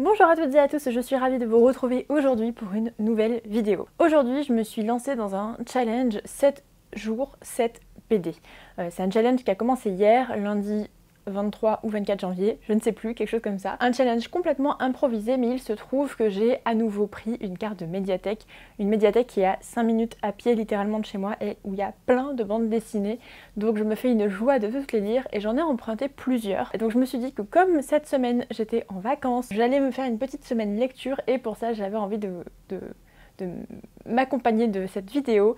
Bonjour à toutes et à tous, je suis ravie de vous retrouver aujourd'hui pour une nouvelle vidéo. Aujourd'hui, je me suis lancée dans un challenge 7 jours, 7 BD. C'est un challenge qui a commencé hier, lundi 23 ou 24 janvier, je ne sais plus, quelque chose comme ça. Un challenge complètement improvisé, mais il se trouve que j'ai à nouveau pris une carte de médiathèque. Une médiathèque qui est à 5 minutes à pied littéralement de chez moi et où il y a plein de bandes dessinées. Donc je me fais une joie de toutes les lire et j'en ai emprunté plusieurs. Et donc je me suis dit que comme cette semaine j'étais en vacances, j'allais me faire une petite semaine lecture et pour ça j'avais envie de m'accompagner de cette vidéo,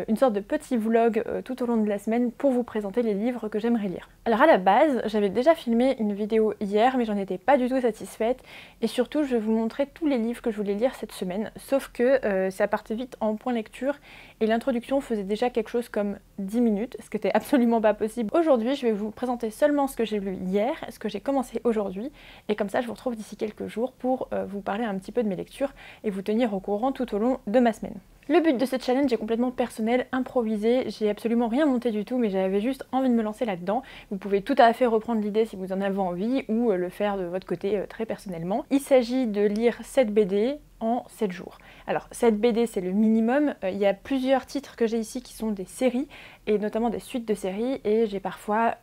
une sorte de petit vlog tout au long de la semaine pour vous présenter les livres que j'aimerais lire. Alors à la base, j'avais déjà filmé une vidéo hier mais j'en étais pas du tout satisfaite et surtout je vais vous montrer tous les livres que je voulais lire cette semaine, sauf que ça partait vite en point lecture et l'introduction faisait déjà quelque chose comme 10 minutes, ce qui n'était absolument pas possible. Aujourd'hui, je vais vous présenter seulement ce que j'ai lu hier, ce que j'ai commencé aujourd'hui et comme ça je vous retrouve d'ici quelques jours pour vous parler un petit peu de mes lectures et vous tenir au courant tout au long de ma semaine. Le but de ce challenge est complètement personnel, improvisé, j'ai absolument rien monté du tout mais j'avais juste envie de me lancer là-dedans. Vous pouvez tout à fait reprendre l'idée si vous en avez envie ou le faire de votre côté très personnellement. Il s'agit de lire 7 BD en 7 jours. Alors 7 BD c'est le minimum, il y a plusieurs titres que j'ai ici qui sont des séries et notamment des suites de séries et j'ai parfois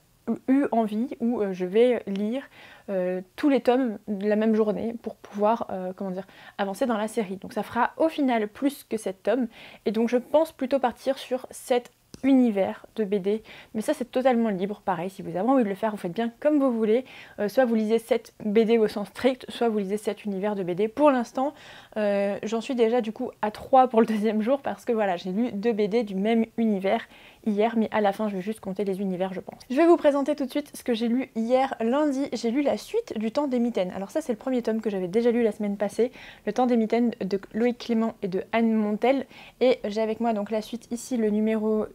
eu envie où je vais lire tous les tomes de la même journée pour pouvoir avancer dans la série. Donc ça fera au final plus que 7 tomes et donc je pense plutôt partir sur 7 univers de BD, mais ça c'est totalement libre, pareil, si vous avez envie de le faire, vous faites bien comme vous voulez, soit vous lisez 7 BD au sens strict, soit vous lisez 7 univers de BD. Pour l'instant, j'en suis déjà du coup à 3 pour le deuxième jour parce que voilà, j'ai lu 2 BD du même univers hier, mais à la fin je vais juste compter les univers je pense. Je vais vous présenter tout de suite ce que j'ai lu hier lundi. J'ai lu la suite du Temps des Mitaines. Alors ça c'est le premier tome que j'avais déjà lu la semaine passée, Le Temps des Mitaines de Loïc Clément et de Anne Montel, et j'ai avec moi donc la suite ici, le numéro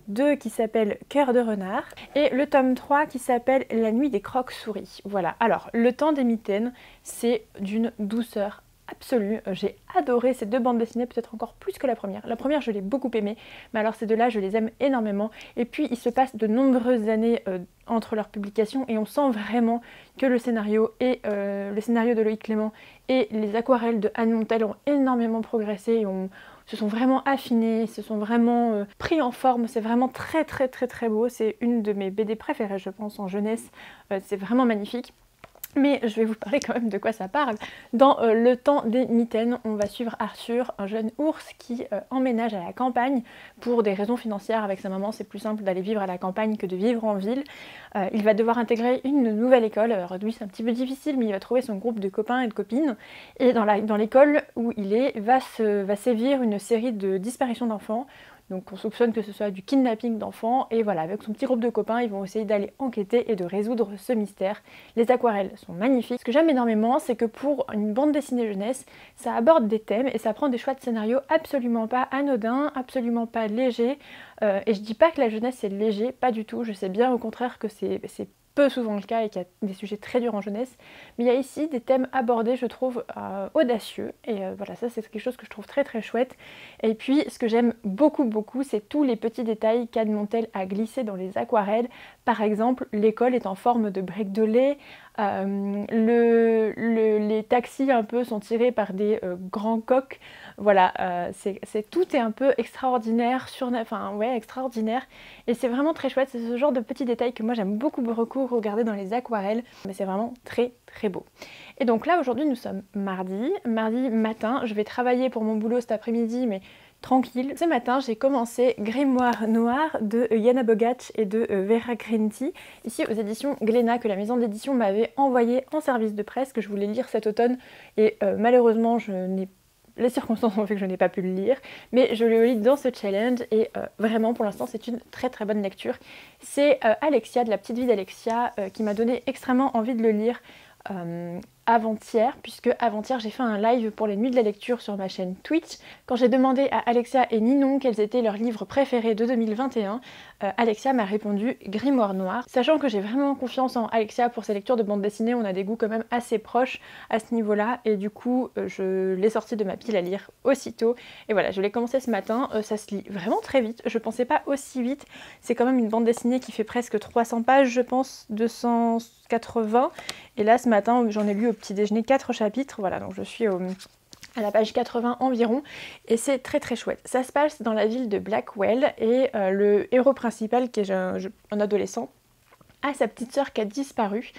2 qui s'appelle Cœur de renard et le tome 3 qui s'appelle La nuit des croques-souris. Voilà, alors Le Temps des Mitaines c'est d'une douceur absolue, j'ai adoré ces deux bandes dessinées, peut-être encore plus que la première. La première je l'ai beaucoup aimée, mais alors ces deux-là je les aime énormément et puis il se passe de nombreuses années entre leurs publications et on sent vraiment que le scénario de Loïc Clément et les aquarelles de Anne Montel ont énormément progressé et se sont vraiment affinés, se sont vraiment pris en forme, c'est vraiment très très très très beau, c'est une de mes BD préférées je pense en jeunesse, c'est vraiment magnifique. Mais je vais vous parler quand même de quoi ça parle. Dans Le Temps des Mitaines, on va suivre Arthur, un jeune ours qui emménage à la campagne pour des raisons financières avec sa maman. C'est plus simple d'aller vivre à la campagne que de vivre en ville. Il va devoir intégrer une nouvelle école. Alors lui c'est un petit peu difficile mais il va trouver son groupe de copains et de copines. Et dans l'école où il est va sévir une série de disparitions d'enfants. Donc on soupçonne que ce soit du kidnapping d'enfants et voilà, avec son petit groupe de copains, ils vont essayer d'aller enquêter et de résoudre ce mystère. Les aquarelles sont magnifiques. Ce que j'aime énormément, c'est que pour une bande dessinée jeunesse, ça aborde des thèmes et ça prend des choix de scénario absolument pas anodins, absolument pas légers. Et je dis pas que la jeunesse est léger, pas du tout, je sais bien au contraire que c'est peu souvent le cas et qu'il y a des sujets très durs en jeunesse, mais il y a ici des thèmes abordés je trouve audacieux et voilà, ça c'est quelque chose que je trouve très très chouette. Et puis ce que j'aime beaucoup c'est tous les petits détails qu'Anne Montel a glissés dans les aquarelles. Par exemple, l'école est en forme de brique de lait, les taxis un peu sont tirés par des grands coqs, voilà, tout est un peu extraordinaire, extraordinaire, et c'est vraiment très chouette, c'est ce genre de petits détails que moi j'aime beaucoup regarder dans les aquarelles, mais c'est vraiment très très beau. Et donc là aujourd'hui nous sommes mardi matin, je vais travailler pour mon boulot cet après-midi, mais tranquille. Ce matin, j'ai commencé Grimoire Noir de Yana Bogach et de Vera Greenty, ici aux éditions Glénat, que la maison d'édition m'avait envoyé en service de presse, que je voulais lire cet automne, et malheureusement, les circonstances ont fait que je n'ai pas pu le lire, mais je le lis dans ce challenge et vraiment pour l'instant c'est une très très bonne lecture. C'est Alexia, de la petite vie d'Alexia, qui m'a donné extrêmement envie de le lire avant-hier, puisque avant-hier j'ai fait un live pour les nuits de la lecture sur ma chaîne Twitch. Quand j'ai demandé à Alexia et Ninon quels étaient leurs livres préférés de 2021, Alexia m'a répondu Grimoire Noir. Sachant que j'ai vraiment confiance en Alexia pour ses lectures de bande dessinée, on a des goûts quand même assez proches à ce niveau-là, et du coup je l'ai sorti de ma pile à lire aussitôt. Et voilà, je l'ai commencé ce matin, ça se lit vraiment très vite, je pensais pas aussi vite, c'est quand même une bande dessinée qui fait presque 300 pages je pense, 280, et là ce matin j'en ai lu au petit déjeuner 4 chapitres, voilà, donc je suis à la page 80 environ, et c'est très très chouette. Ça se passe dans la ville de Blackwell, et le héros principal, qui est un adolescent, a sa petite sœur qui a disparu.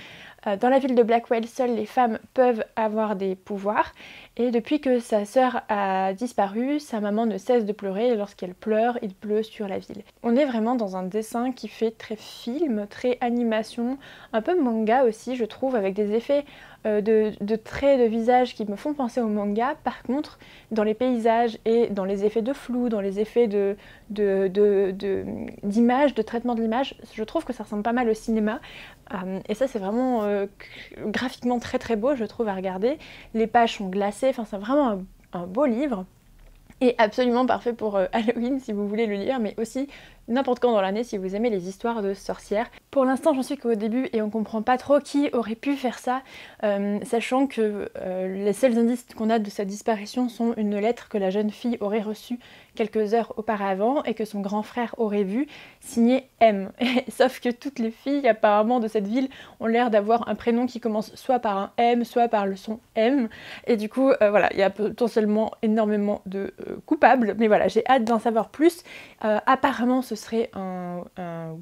Dans la ville de Blackwell, seules les femmes peuvent avoir des pouvoirs, et depuis que sa sœur a disparu, sa maman ne cesse de pleurer, et lorsqu'elle pleure, il pleut sur la ville. On est vraiment dans un dessin qui fait très film, très animation, un peu manga aussi je trouve, avec des effets de traits de visage qui me font penser au manga. Par contre, dans les paysages et dans les effets de flou, dans les effets d'image, de traitement de l'image, je trouve que ça ressemble pas mal au cinéma. Et ça c'est vraiment graphiquement très très beau je trouve à regarder. Les pages sont glacées, enfin c'est vraiment un beau livre. Et absolument parfait pour Halloween si vous voulez le lire, mais aussi n'importe quand dans l'année si vous aimez les histoires de sorcières. Pour l'instant j'en suis qu'au début et on comprend pas trop qui aurait pu faire ça, sachant que les seuls indices qu'on a de sa disparition sont une lettre que la jeune fille aurait reçue quelques heures auparavant et que son grand frère aurait vue, signée M. Sauf que toutes les filles apparemment de cette ville ont l'air d'avoir un prénom qui commence soit par un M, soit par le son M, et du coup voilà, il y a potentiellement énormément de coupables, mais voilà, j'ai hâte d'en savoir plus. Apparemment ce serait un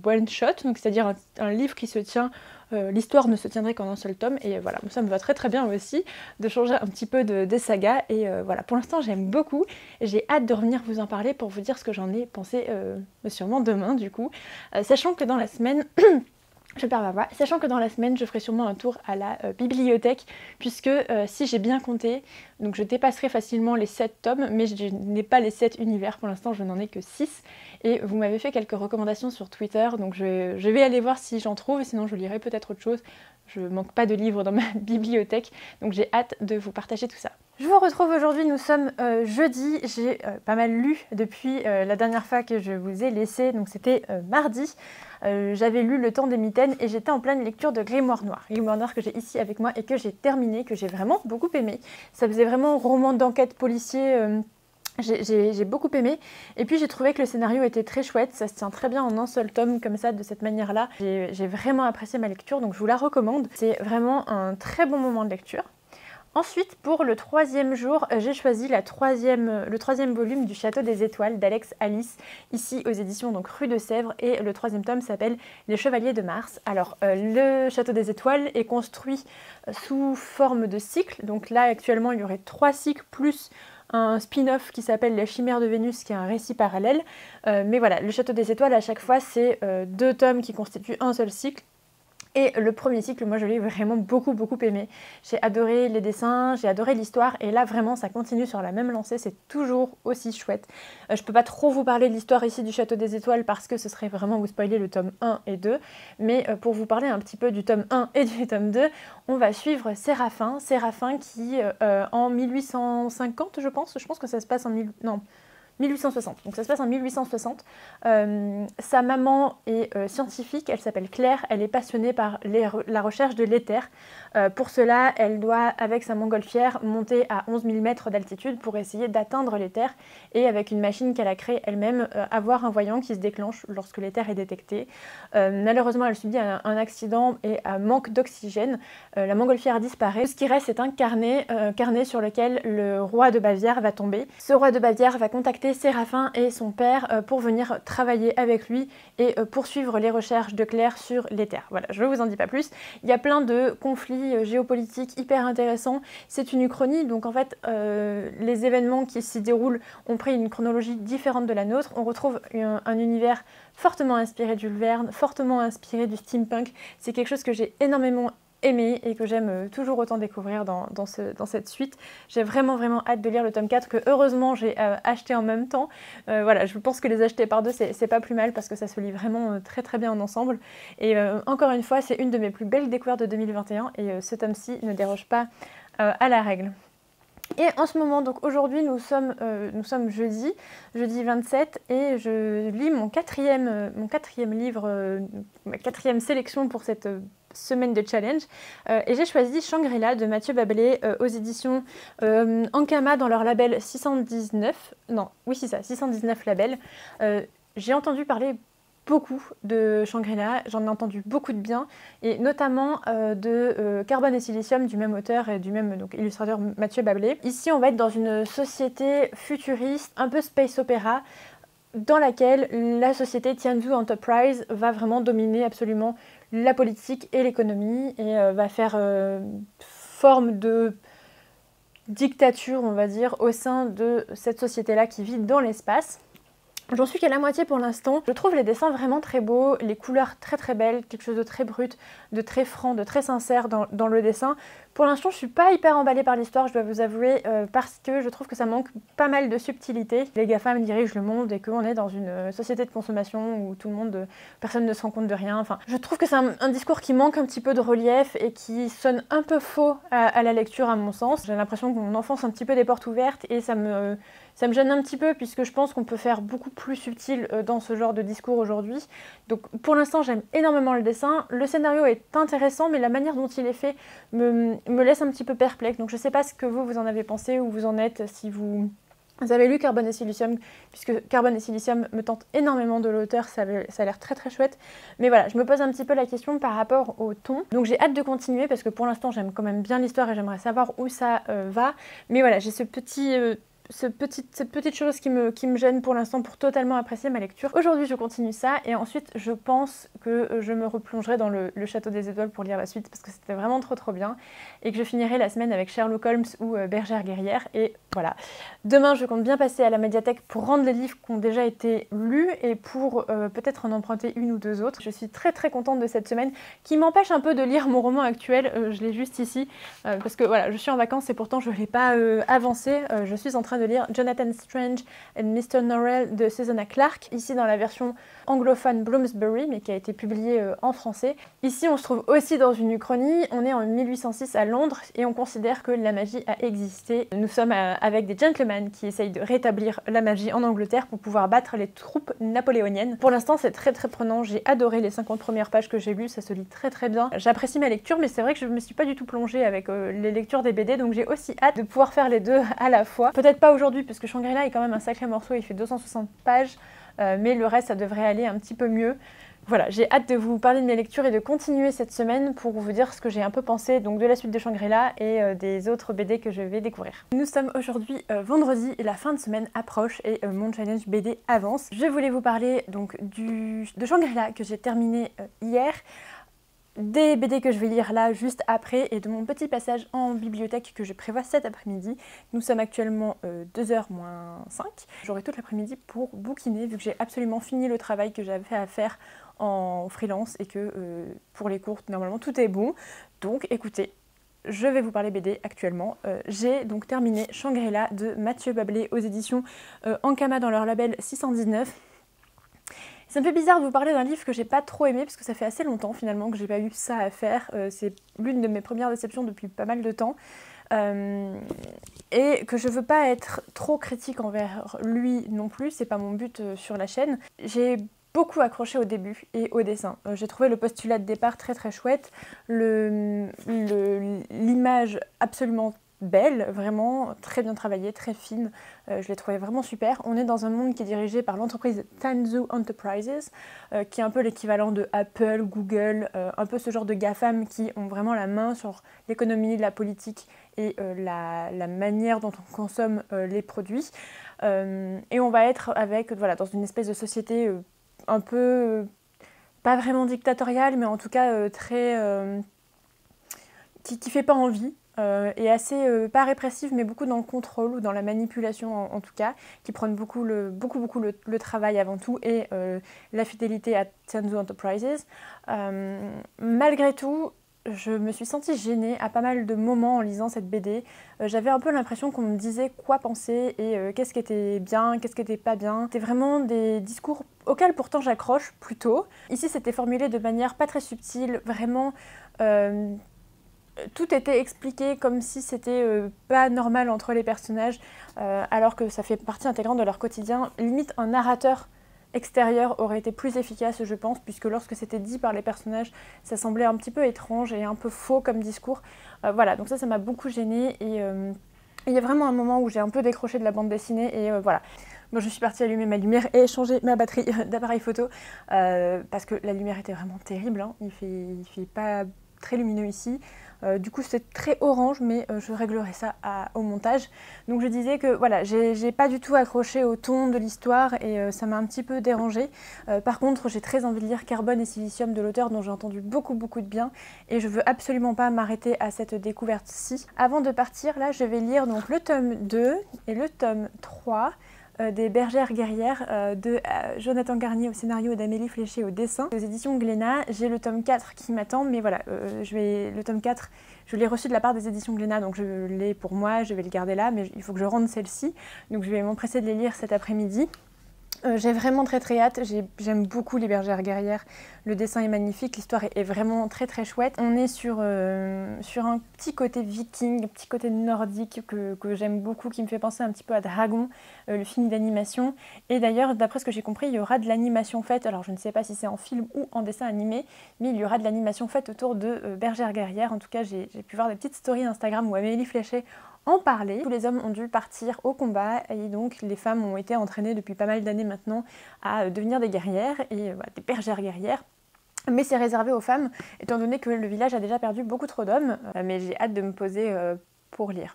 one shot, donc c'est-à-dire un livre qui se tient, l'histoire ne se tiendrait qu'en un seul tome, et voilà, ça me va très très bien aussi de changer un petit peu des sagas, et voilà, pour l'instant j'aime beaucoup, et j'ai hâte de revenir vous en parler pour vous dire ce que j'en ai pensé sûrement demain du coup, sachant que dans la semaine je perds ma voix. Sachant que dans la semaine, je ferai sûrement un tour à la bibliothèque, puisque si j'ai bien compté, donc je dépasserai facilement les 7 tomes, mais je n'ai pas les 7 univers, pour l'instant je n'en ai que 6. Et vous m'avez fait quelques recommandations sur Twitter, donc je vais aller voir si j'en trouve, et sinon je lirai peut-être autre chose. Je manque pas de livres dans ma bibliothèque, donc j'ai hâte de vous partager tout ça. Je vous retrouve aujourd'hui, nous sommes jeudi, j'ai pas mal lu depuis la dernière fois que je vous ai laissé, donc c'était mardi. J'avais lu Le Temps des Mitaines et j'étais en pleine lecture de Grimoire Noir. Grimoire Noir que j'ai ici avec moi et que j'ai terminé, que j'ai vraiment beaucoup aimé. Ça faisait vraiment roman d'enquête policier, j'ai beaucoup aimé. Et puis j'ai trouvé que le scénario était très chouette, ça se tient très bien en un seul tome comme ça, de cette manière-là. J'ai vraiment apprécié ma lecture, donc je vous la recommande. C'est vraiment un très bon moment de lecture. Ensuite, pour le 3e jour, j'ai choisi le 3e volume du Château des Étoiles d'Alex Alice, ici aux éditions donc Rue de Sèvres, et le 3e tome s'appelle Les Chevaliers de Mars. Alors, le Château des Étoiles est construit sous forme de cycle, donc là actuellement il y aurait 3 cycles plus un spin-off qui s'appelle Les Chimères de Vénus, qui est un récit parallèle. Mais voilà, le Château des Étoiles, à chaque fois, c'est 2 tomes qui constituent un seul cycle. Et le premier cycle, moi je l'ai vraiment beaucoup aimé. J'ai adoré les dessins, j'ai adoré l'histoire, et là vraiment ça continue sur la même lancée, c'est toujours aussi chouette. Je peux pas trop vous parler de l'histoire ici du Château des Étoiles parce que ce serait vraiment vous spoiler le tome 1 et 2, mais pour vous parler un petit peu du tome 1 et du tome 2, on va suivre Séraphin qui en 1850 je pense que ça se passe en 1860, donc ça se passe en 1860. Sa maman est scientifique, elle s'appelle Claire, elle est passionnée par la recherche de l'éther. Pour cela, elle doit, avec sa montgolfière, monter à 11 000 mètres d'altitude pour essayer d'atteindre l'éther, et avec une machine qu'elle a créée elle-même, avoir un voyant qui se déclenche lorsque l'éther est détecté. Malheureusement, elle subit un accident et manque d'oxygène. La montgolfière disparaît. Ce qui reste, c'est un carnet sur lequel le roi de Bavière va tomber. Ce roi de Bavière va contacter Séraphin et son père pour venir travailler avec lui et poursuivre les recherches de Claire sur l'éther. Voilà, je ne vous en dis pas plus. Il y a plein de conflits géopolitiques hyper intéressants. C'est une uchronie, donc en fait, les événements qui s'y déroulent ont pris une chronologie différente de la nôtre. On retrouve un univers fortement inspiré du Jules Verne, fortement inspiré du steampunk. C'est quelque chose que j'ai énormément aimé et que j'aime toujours autant découvrir dans cette suite. J'ai vraiment hâte de lire le tome 4 que heureusement j'ai acheté en même temps. Voilà, je pense que les acheter par deux c'est pas plus mal parce que ça se lit vraiment très bien en ensemble. Et encore une fois, c'est une de mes plus belles découvertes de 2021 et ce tome-ci ne déroge pas à la règle. Et en ce moment, donc aujourd'hui nous sommes jeudi 27, et je lis mon quatrième livre, ma 4e sélection pour cette semaine de challenge, et j'ai choisi Shangri-La de Mathieu Babelet aux éditions Ankama dans leur label 619, non, oui c'est ça, 619 label. J'ai entendu parler beaucoup de Shangri-La, j'en ai entendu beaucoup de bien, et notamment de Carbone et Silicium, du même auteur et du même donc, illustrateur Mathieu Bablé. Ici on va être dans une société futuriste, un peu space opéra, dans laquelle la société Tianzhu Enterprise va vraiment dominer absolument la politique et l'économie, et va faire forme de dictature, on va dire, au sein de cette société-là qui vit dans l'espace. J'en suis qu'à la moitié pour l'instant. Je trouve les dessins vraiment très beaux, les couleurs très très belles, quelque chose de très brut, de très franc, de très sincère dans le dessin. Pour l'instant, je suis pas hyper emballée par l'histoire, je dois vous avouer, parce que je trouve que ça manque pas mal de subtilité. Les GAFAM dirigent le monde et qu'on est dans une société de consommation où tout le monde, personne ne se rend compte de rien. Enfin, je trouve que c'est un discours qui manque un petit peu de relief et qui sonne un peu faux à la lecture à mon sens. J'ai l'impression qu'on enfonce un petit peu des portes ouvertes et ça me gêne un petit peu puisque je pense qu'on peut faire beaucoup plus subtil dans ce genre de discours aujourd'hui. Donc pour l'instant, j'aime énormément le dessin. Le scénario est intéressant, mais la manière dont il est fait me laisse un petit peu perplexe. Donc je sais pas ce que vous en avez pensé, où vous en êtes, si vous avez lu Carbone et Silicium, puisque Carbone et Silicium me tente énormément de l'auteur, ça a l'air très très chouette. Mais voilà, je me pose un petit peu la question par rapport au ton. Donc j'ai hâte de continuer parce que pour l'instant j'aime quand même bien l'histoire et j'aimerais savoir où ça va. Mais voilà, j'ai cette petite chose qui me gêne pour l'instant pour totalement apprécier ma lecture. Aujourd'hui je continue ça et ensuite je pense que je me replongerai dans le Château des Étoiles pour lire la suite parce que c'était vraiment trop bien et que je finirai la semaine avec Sherlock Holmes ou Bergère guerrière. Et voilà. Demain je compte bien passer à la médiathèque pour rendre les livres qui ont déjà été lus et pour peut-être en emprunter une ou deux autres. Je suis très contente de cette semaine qui m'empêche un peu de lire mon roman actuel, je l'ai juste ici parce que voilà, je suis en vacances et pourtant je ne l'ai pas avancé. Je suis en train de lire Jonathan Strange and Mr. Norrell de Susanna Clarke, ici dans la version anglophone Bloomsbury, mais qui a été publiée en français. Ici on se trouve aussi dans une uchronie, on est en 1806 à Londres et on considère que la magie a existé. Nous sommes avec des gentlemen qui essayent de rétablir la magie en Angleterre pour pouvoir battre les troupes napoléoniennes. Pour l'instant c'est très prenant, j'ai adoré les 50 premières pages que j'ai lues, ça se lit très bien. J'apprécie ma lecture, mais c'est vrai que je me suis pas du tout plongée avec les lectures des BD, donc j'ai aussi hâte de pouvoir faire les deux à la fois. Peut-être pas aujourd'hui parce que Shangri-La est quand même un sacré morceau, il fait 260 pages, mais le reste ça devrait aller un petit peu mieux. Voilà, j'ai hâte de vous parler de mes lectures et de continuer cette semaine pour vous dire ce que j'ai un peu pensé donc de la suite de Shangri-La et des autres BD que je vais découvrir. Nous sommes aujourd'hui vendredi et la fin de semaine approche et mon challenge BD avance. Je voulais vous parler donc de Shangri-La que j'ai terminé hier, des BD que je vais lire là juste après et de mon petit passage en bibliothèque que je prévois cet après-midi. Nous sommes actuellement 2h moins 5. J'aurai toute l'après-midi pour bouquiner vu que j'ai absolument fini le travail que j'avais à faire en freelance et que pour les cours normalement tout est bon. Donc écoutez, je vais vous parler BD actuellement. J'ai donc terminé Shangri-La de Mathieu Bablé aux éditions Ankama dans leur label 619. Ça me fait bizarre de vous parler d'un livre que j'ai pas trop aimé parce que ça fait assez longtemps finalement que j'ai pas eu ça à faire. C'est l'une de mes premières déceptions depuis pas mal de temps. Et que je veux pas être trop critique envers lui non plus, c'est pas mon but sur la chaîne. J'ai beaucoup accroché au début et au dessin. J'ai trouvé le postulat de départ très chouette, l'image absolument belle, vraiment très bien travaillée, très fine, je l'ai trouvée vraiment super. On est dans un monde qui est dirigé par l'entreprise Tianzhu Enterprises, qui est un peu l'équivalent de Apple, Google, un peu ce genre de GAFAM qui ont vraiment la main sur l'économie, la politique et la manière dont on consomme les produits. Et on va être voilà, dans une espèce de société un peu, pas vraiment dictatoriale, mais en tout cas qui fait pas envie. Et assez, pas répressive, mais beaucoup dans le contrôle ou dans la manipulation en tout cas, qui prennent beaucoup le travail avant tout et la fidélité à Tianzhu Enterprises. Malgré tout, je me suis sentie gênée à pas mal de moments en lisant cette BD. J'avais un peu l'impression qu'on me disait quoi penser et qu'est-ce qui était bien, qu'est-ce qui était pas bien. C'était vraiment des discours auxquels pourtant j'accroche plutôt. Ici c'était formulé de manière pas très subtile, vraiment... tout était expliqué comme si c'était pas normal entre les personnages, alors que ça fait partie intégrante de leur quotidien. Limite, un narrateur extérieur aurait été plus efficace, je pense, puisque lorsque c'était dit par les personnages, ça semblait un petit peu étrange et un peu faux comme discours. Voilà, donc ça m'a beaucoup gênée et il y a vraiment un moment où j'ai un peu décroché de la bande dessinée et voilà. Bon, je suis partie allumer ma lumière et changer ma batterie d'appareil photo parce que la lumière était vraiment terrible, hein. Il fait pas très lumineux ici. Du coup c'est très orange, mais je réglerai ça au montage. Donc je disais que voilà, j'ai pas du tout accroché au ton de l'histoire et ça m'a un petit peu dérangée. Par contre j'ai très envie de lire Carbone et Silicium de l'auteur dont j'ai entendu beaucoup de bien et je veux absolument pas m'arrêter à cette découverte-ci. Avant de partir là, je vais lire donc le tome 2 et le tome 3 des Bergères guerrières de Jonathan Garnier au scénario et d'Amélie Fléché au dessin. Aux éditions Glénat, j'ai le tome 4 qui m'attend, mais voilà, le tome 4, je l'ai reçu de la part des éditions Glénat, donc je l'ai pour moi, je vais le garder là, mais il faut que je rende celle-ci, donc je vais m'empresser de les lire cet après-midi. J'ai vraiment très hâte, j'aime beaucoup les Bergères guerrières, le dessin est magnifique, l'histoire est vraiment très chouette. On est sur un petit côté viking, un petit côté nordique que j'aime beaucoup, qui me fait penser un petit peu à Dragon, le film d'animation. Et d'ailleurs, d'après ce que j'ai compris, il y aura de l'animation faite, alors je ne sais pas si c'est en film ou en dessin animé, mais il y aura de l'animation faite autour de Bergères guerrières. En tout cas, j'ai pu voir des petites stories Instagram où Amélie Fléché en parler. Tous les hommes ont dû partir au combat et donc les femmes ont été entraînées depuis pas mal d'années maintenant à devenir des guerrières et des bergères guerrières. Mais c'est réservé aux femmes étant donné que le village a déjà perdu beaucoup trop d'hommes. Mais j'ai hâte de me poser pour lire.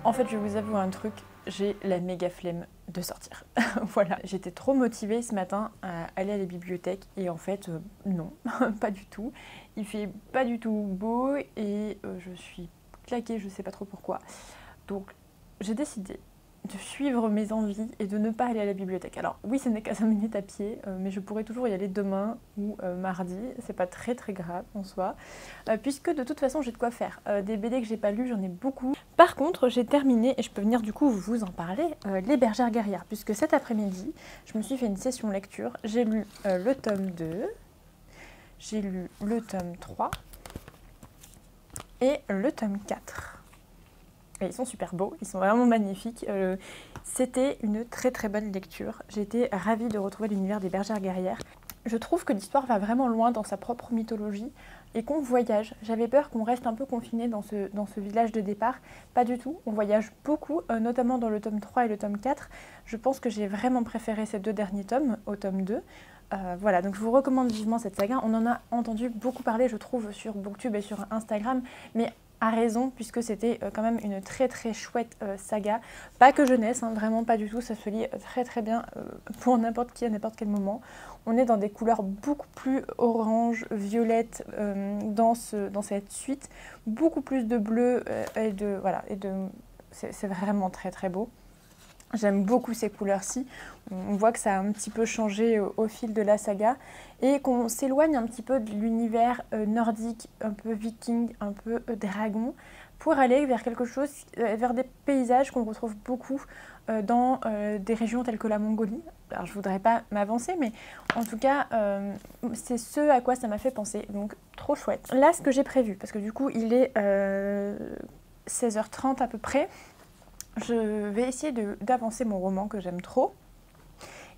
En fait, je vais vous avouer un truc, j'ai la méga flemme de sortir. Voilà, j'étais trop motivée ce matin à aller à la bibliothèque et en fait, non, pas du tout. Il fait pas du tout beau et je suis claquée, je sais pas trop pourquoi. Donc, j'ai décidé de suivre mes envies et de ne pas aller à la bibliothèque. Alors oui, ce n'est qu'à 5 minutes à pied, mais je pourrais toujours y aller demain ou mardi, c'est pas très grave en soi, puisque de toute façon j'ai de quoi faire. Des BD que j'ai pas lus, j'en ai beaucoup. Par contre, j'ai terminé, et je peux venir du coup vous en parler, les Bergères guerrières, puisque cet après-midi, je me suis fait une session lecture, j'ai lu le tome 2, j'ai lu le tome 3 et le tome 4. Et ils sont super beaux, ils sont vraiment magnifiques. C'était une très bonne lecture. J'ai été ravie de retrouver l'univers des Bergères guerrières. Je trouve que l'histoire va vraiment loin dans sa propre mythologie et qu'on voyage. J'avais peur qu'on reste un peu confiné dans ce village de départ. Pas du tout, on voyage beaucoup, notamment dans le tome 3 et le tome 4. Je pense que j'ai vraiment préféré ces deux derniers tomes au tome 2. Voilà, donc je vous recommande vivement cette saga. On en a entendu beaucoup parler, je trouve, sur Booktube et sur Instagram, mais a raison, puisque c'était quand même une très chouette saga. Pas que jeunesse, hein, vraiment pas du tout, ça se lit très bien pour n'importe qui à n'importe quel moment. On est dans des couleurs beaucoup plus orange, violette dans cette suite, beaucoup plus de bleu c'est vraiment très beau. J'aime beaucoup ces couleurs-ci. On voit que ça a un petit peu changé au fil de la saga et qu'on s'éloigne un petit peu de l'univers nordique, un peu viking, un peu dragon, pour aller vers quelque chose, vers des paysages qu'on retrouve beaucoup dans des régions telles que la Mongolie. Alors je voudrais pas m'avancer, mais en tout cas, c'est ce à quoi ça m'a fait penser. Donc trop chouette. Là, ce que j'ai prévu, parce que du coup, il est 16h30 à peu près. Je vais essayer d'avancer mon roman que j'aime trop.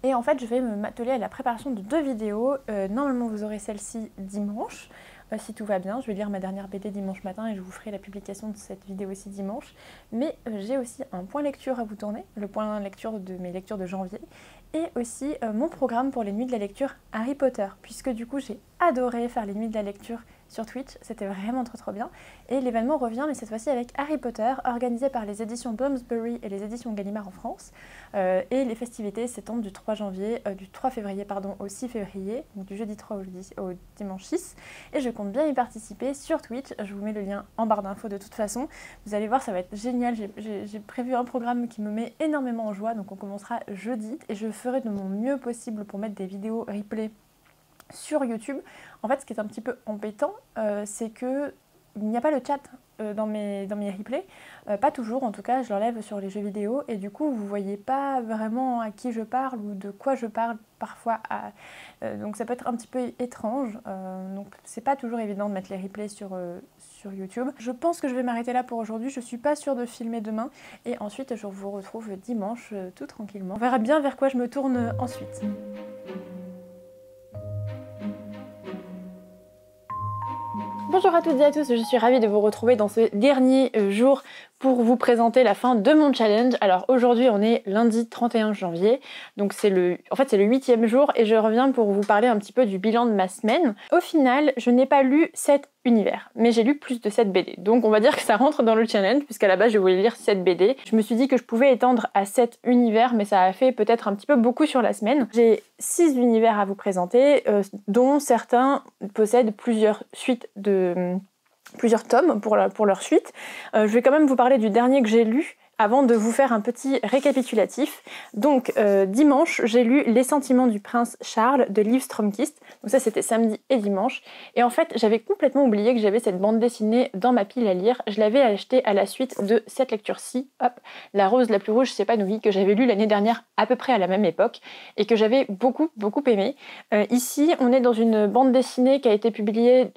Et en fait, je vais m'atteler à la préparation de 2 vidéos. Normalement, vous aurez celle-ci dimanche, si tout va bien. Je vais lire ma dernière BD dimanche matin et je vous ferai la publication de cette vidéo aussi dimanche. Mais j'ai aussi un point lecture à vous tourner, le point lecture de mes lectures de janvier. Et aussi mon programme pour les nuits de la lecture Harry Potter, puisque du coup, j'ai adoré faire les nuits de la lecture sur Twitch, c'était vraiment trop bien. Et l'événement revient, mais cette fois-ci avec Harry Potter, organisé par les éditions Bloomsbury et les éditions Gallimard en France. Et les festivités s'étendent du 3 février au 6 février, donc du jeudi 3 au dimanche 6. Et je compte bien y participer sur Twitch, je vous mets le lien en barre d'infos de toute façon. Vous allez voir, ça va être génial, j'ai prévu un programme qui me met énormément en joie, donc on commencera jeudi. Et je ferai de mon mieux possible pour mettre des vidéos replay sur YouTube. En fait, ce qui est un petit peu embêtant, c'est que il n'y a pas le chat dans mes replays, pas toujours en tout cas, je l'enlève sur les jeux vidéo et du coup vous voyez pas vraiment à qui je parle ou de quoi je parle parfois, donc ça peut être un petit peu étrange, donc c'est pas toujours évident de mettre les replays sur YouTube. Je pense que je vais m'arrêter là pour aujourd'hui, je suis pas sûre de filmer demain et ensuite je vous retrouve dimanche tout tranquillement. On verra bien vers quoi je me tourne ensuite. Bonjour à toutes et à tous, je suis ravie de vous retrouver dans ce dernier jour pour vous présenter la fin de mon challenge. Alors aujourd'hui on est lundi 31 janvier, donc c'est le 8e jour et je reviens pour vous parler un petit peu du bilan de ma semaine. Au final, je n'ai pas lu 7 univers, mais j'ai lu plus de 7 BD. Donc on va dire que ça rentre dans le challenge, puisqu'à la base je voulais lire 7 BD. Je me suis dit que je pouvais étendre à 7 univers, mais ça a fait peut-être un petit peu beaucoup sur la semaine. J'ai 6 univers à vous présenter, dont certains possèdent plusieurs suites plusieurs tomes pour leur suite. Je vais quand même vous parler du dernier que j'ai lu avant de vous faire un petit récapitulatif. Donc dimanche, j'ai lu Les sentiments du prince Charles de Liv Strömquist. Donc ça c'était samedi et dimanche. Et en fait, j'avais complètement oublié que j'avais cette bande dessinée dans ma pile à lire. Je l'avais achetée à la suite de cette lecture-ci, hop, La rose la plus rouge s'épanouit, que j'avais lu l'année dernière à peu près à la même époque et que j'avais beaucoup aimé. Ici, on est dans une bande dessinée qui a été publiée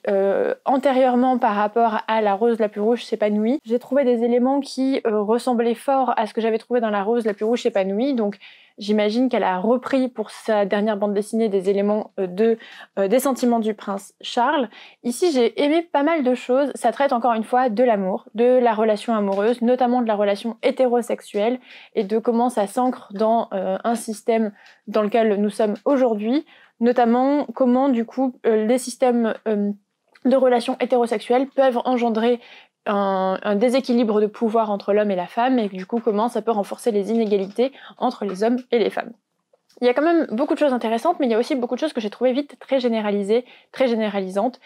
antérieurement par rapport à La rose la plus rouge s'épanouit. J'ai trouvé des éléments qui ressemblaient fort à ce que j'avais trouvé dans La rose la plus rouge s'épanouit, donc j'imagine qu'elle a repris pour sa dernière bande dessinée des éléments des sentiments du prince Charles. Ici j'ai aimé pas mal de choses, ça traite encore une fois de l'amour, de la relation amoureuse, notamment de la relation hétérosexuelle et de comment ça s'ancre dans un système dans lequel nous sommes aujourd'hui, notamment comment du coup les systèmes de relations hétérosexuelles peuvent engendrer un déséquilibre de pouvoir entre l'homme et la femme et du coup comment ça peut renforcer les inégalités entre les hommes et les femmes. Il y a quand même beaucoup de choses intéressantes, mais il y a aussi beaucoup de choses que j'ai trouvées vite très généralisées, très généralisantes.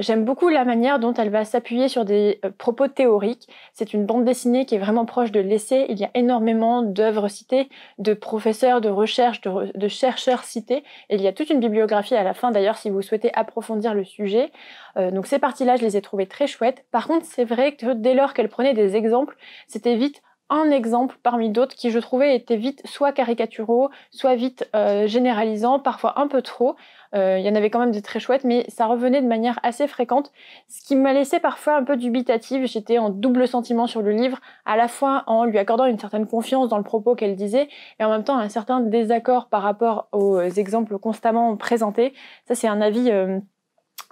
J'aime beaucoup la manière dont elle va s'appuyer sur des propos théoriques. C'est une bande dessinée qui est vraiment proche de l'essai. Il y a énormément d'œuvres citées, de professeurs de recherche, de chercheurs cités. Et il y a toute une bibliographie à la fin d'ailleurs si vous souhaitez approfondir le sujet. Donc ces parties-là, je les ai trouvées très chouettes. Par contre, c'est vrai que dès lors qu'elle prenait des exemples, c'était vite un exemple parmi d'autres qui je trouvais étaient vite soit caricaturaux, soit vite généralisants, parfois un peu trop. Il y en avait quand même des très chouettes, mais ça revenait de manière assez fréquente, ce qui m'a laissé parfois un peu dubitative. J'étais en double sentiment sur le livre, à la fois en lui accordant une certaine confiance dans le propos qu'elle disait, et en même temps un certain désaccord par rapport aux exemples constamment présentés. Ça c'est un avis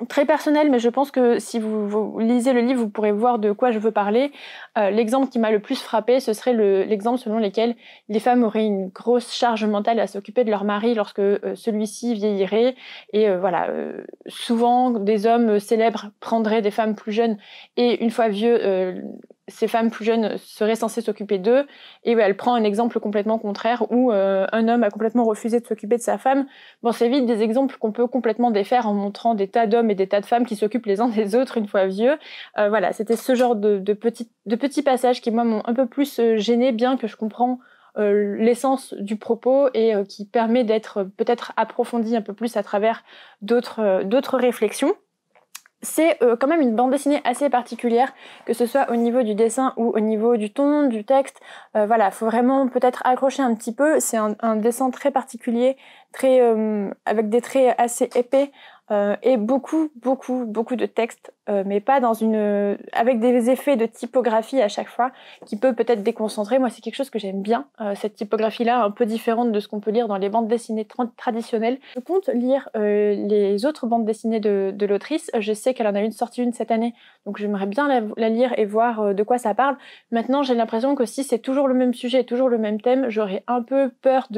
très personnel, mais je pense que si vous lisez le livre, vous pourrez voir de quoi je veux parler. L'exemple qui m'a le plus frappé, ce serait l'exemple selon lequel les femmes auraient une grosse charge mentale à s'occuper de leur mari lorsque celui-ci vieillirait. Et souvent, des hommes célèbres prendraient des femmes plus jeunes et une fois vieux, ces femmes plus jeunes seraient censées s'occuper d'eux, et elle prend un exemple complètement contraire où un homme a complètement refusé de s'occuper de sa femme. Bon, c'est vite des exemples qu'on peut complètement défaire en montrant des tas d'hommes et des tas de femmes qui s'occupent les uns des autres une fois vieux. Voilà, c'était ce genre de petits passages qui moi m'ont un peu plus gênée, bien que je comprends l'essence du propos et qui permet d'être peut-être approfondi un peu plus à travers d'autres réflexions. C'est quand même une bande dessinée assez particulière, que ce soit au niveau du dessin ou au niveau du ton, du texte. Voilà, faut vraiment peut-être accrocher un petit peu. C'est un dessin très particulier, très avec des traits assez épais et beaucoup de texte, mais pas dans avec des effets de typographie à chaque fois qui peut peut-être déconcentrer. Moi, c'est quelque chose que j'aime bien, cette typographie-là, un peu différente de ce qu'on peut lire dans les bandes dessinées traditionnelles. Je compte lire les autres bandes dessinées de l'autrice. Je sais qu'elle en a sorti une cette année, donc j'aimerais bien la lire et voir de quoi ça parle. Maintenant, j'ai l'impression que si c'est toujours le même sujet, toujours le même thème, j'aurais un peu peur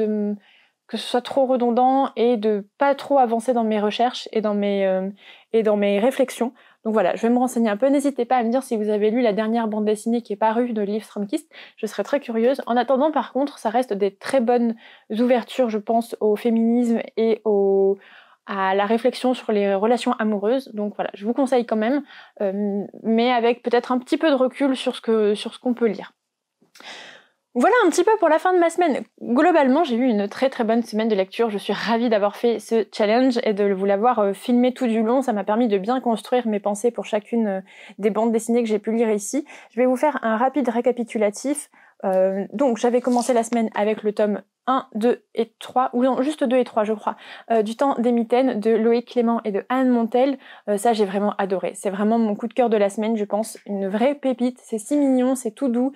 que ce soit trop redondant et de pas trop avancer dans mes recherches et dans mes réflexions. Donc voilà, je vais me renseigner un peu. N'hésitez pas à me dire si vous avez lu la dernière bande dessinée qui est parue de Liv Strömquist. Je serais très curieuse. En attendant, par contre, ça reste des très bonnes ouvertures, je pense, au féminisme et à la réflexion sur les relations amoureuses. Donc voilà, je vous conseille quand même, mais avec peut-être un petit peu de recul sur ce qu'on peut lire. Voilà un petit peu pour la fin de ma semaine. Globalement, j'ai eu une très très bonne semaine de lecture. Je suis ravie d'avoir fait ce challenge et de vous l'avoir filmé tout du long. Ça m'a permis de bien construire mes pensées pour chacune des bandes dessinées que j'ai pu lire ici. Je vais vous faire un rapide récapitulatif. Donc j'avais commencé la semaine avec le tome 1, 2 et 3, ou non, juste 2 et 3 je crois, du temps des mitaines de Loïc Clément et de Anne Montel. Ça j'ai vraiment adoré, c'est vraiment mon coup de cœur de la semaine je pense, une vraie pépite, c'est si mignon, c'est tout doux,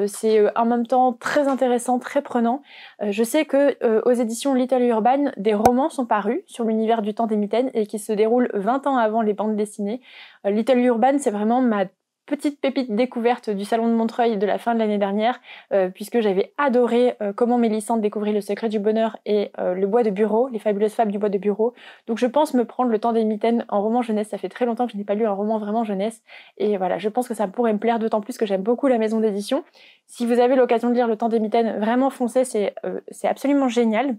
c'est en même temps très intéressant, très prenant. Je sais que aux éditions Little Urban, des romans sont parus sur l'univers du temps des mitaines et qui se déroulent 20 ans avant les bandes dessinées. Little Urban c'est vraiment ma petite pépite découverte du salon de Montreuil de la fin de l'année dernière, puisque j'avais adoré comment Mélissande découvrit le secret du bonheur et le bois de bureau, les fabuleuses fables du bois de bureau. Donc je pense me prendre le temps des mitaines en roman jeunesse, ça fait très longtemps que je n'ai pas lu un roman vraiment jeunesse, et voilà, je pense que ça pourrait me plaire, d'autant plus que j'aime beaucoup la maison d'édition. Si vous avez l'occasion de lire le temps des mitaines, vraiment foncez, c'est absolument génial.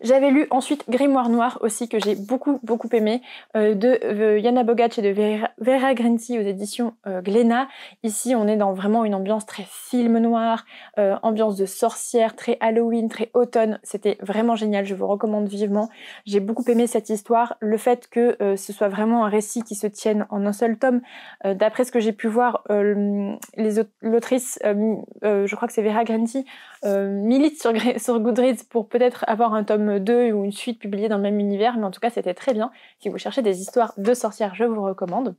J'avais lu ensuite Grimoire Noir aussi, que j'ai beaucoup aimé, de Yana Bogac et de Vera Grinty aux éditions Glénat. Ici on est dans vraiment une ambiance très film noir, ambiance de sorcière, très Halloween, très automne. C'était vraiment génial, je vous recommande vivement. J'ai beaucoup aimé cette histoire, le fait que ce soit vraiment un récit qui se tienne en un seul tome. D'après ce que j'ai pu voir, l'autrice, je crois que c'est Vera Grinty, milite sur Goodreads pour peut-être avoir un tome 2 ou une suite publiée dans le même univers, mais en tout cas c'était très bien. Si vous cherchez des histoires de sorcières, je vous recommande.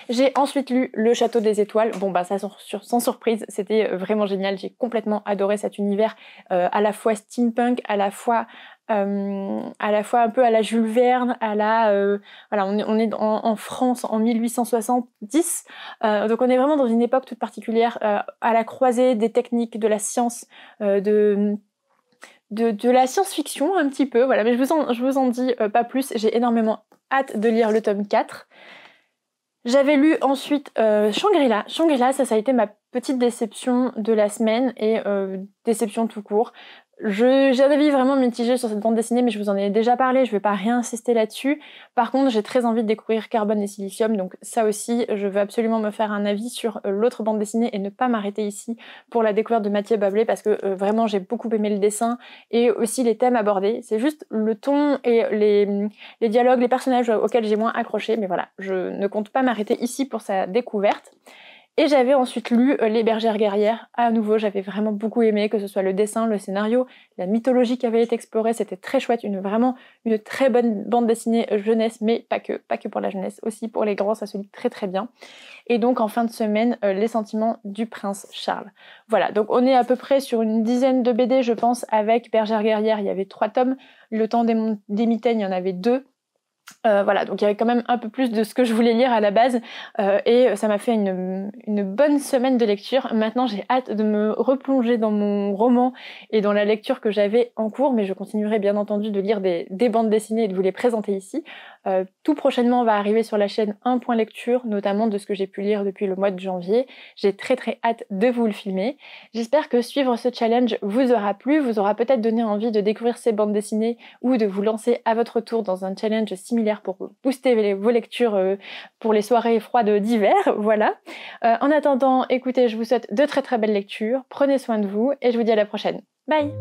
J'ai ensuite lu Le Château des Étoiles. Bon bah ça sans surprise, c'était vraiment génial, j'ai complètement adoré cet univers, à la fois steampunk, à la fois un peu à la Jules Verne, à la voilà, on est en France en 1870, donc on est vraiment dans une époque toute particulière, à la croisée des techniques, de la science, de la science-fiction un petit peu, voilà, mais je vous en dis pas plus, j'ai énormément hâte de lire le tome 4. J'avais lu ensuite Shangri-La. Shangri-La, ça a été ma petite déception de la semaine et déception tout court. J'ai un avis vraiment mitigé sur cette bande dessinée, mais je vous en ai déjà parlé, je vais pas réinsister là-dessus. Par contre, j'ai très envie de découvrir Carbone et Silicium, donc ça aussi, je veux absolument me faire un avis sur l'autre bande dessinée et ne pas m'arrêter ici pour la découverte de Mathieu Bablé, parce que vraiment j'ai beaucoup aimé le dessin et aussi les thèmes abordés. C'est juste le ton et les dialogues, les personnages auxquels j'ai moins accroché, mais voilà, je ne compte pas m'arrêter ici pour sa découverte. Et j'avais ensuite lu Les Bergères Guerrières. À nouveau, j'avais vraiment beaucoup aimé, que ce soit le dessin, le scénario, la mythologie qui avait été explorée, c'était très chouette, vraiment une très bonne bande dessinée jeunesse, mais pas que pour la jeunesse, aussi pour les grands, ça se lit très très bien. Et donc en fin de semaine, Les Sentiments du Prince Charles. Voilà, donc on est à peu près sur une dizaine de BD, je pense, avec Bergères Guerrières, il y avait 3 tomes, Le Temps des Mitaines, il y en avait 2. Voilà, donc il y avait quand même un peu plus de ce que je voulais lire à la base, et ça m'a fait une bonne semaine de lecture. Maintenant j'ai hâte de me replonger dans mon roman et dans la lecture que j'avais en cours, mais je continuerai bien entendu de lire des bandes dessinées et de vous les présenter ici. Tout prochainement va arriver sur la chaîne un point lecture, notamment de ce que j'ai pu lire depuis le mois de janvier. J'ai très hâte de vous le filmer. J'espère que suivre ce challenge vous aura plu, vous aura peut-être donné envie de découvrir ces bandes dessinées ou de vous lancer à votre tour dans un challenge similaire pour booster vos lectures pour les soirées froides d'hiver, voilà. En attendant, écoutez, je vous souhaite de très belles lectures, prenez soin de vous et je vous dis à la prochaine. Bye!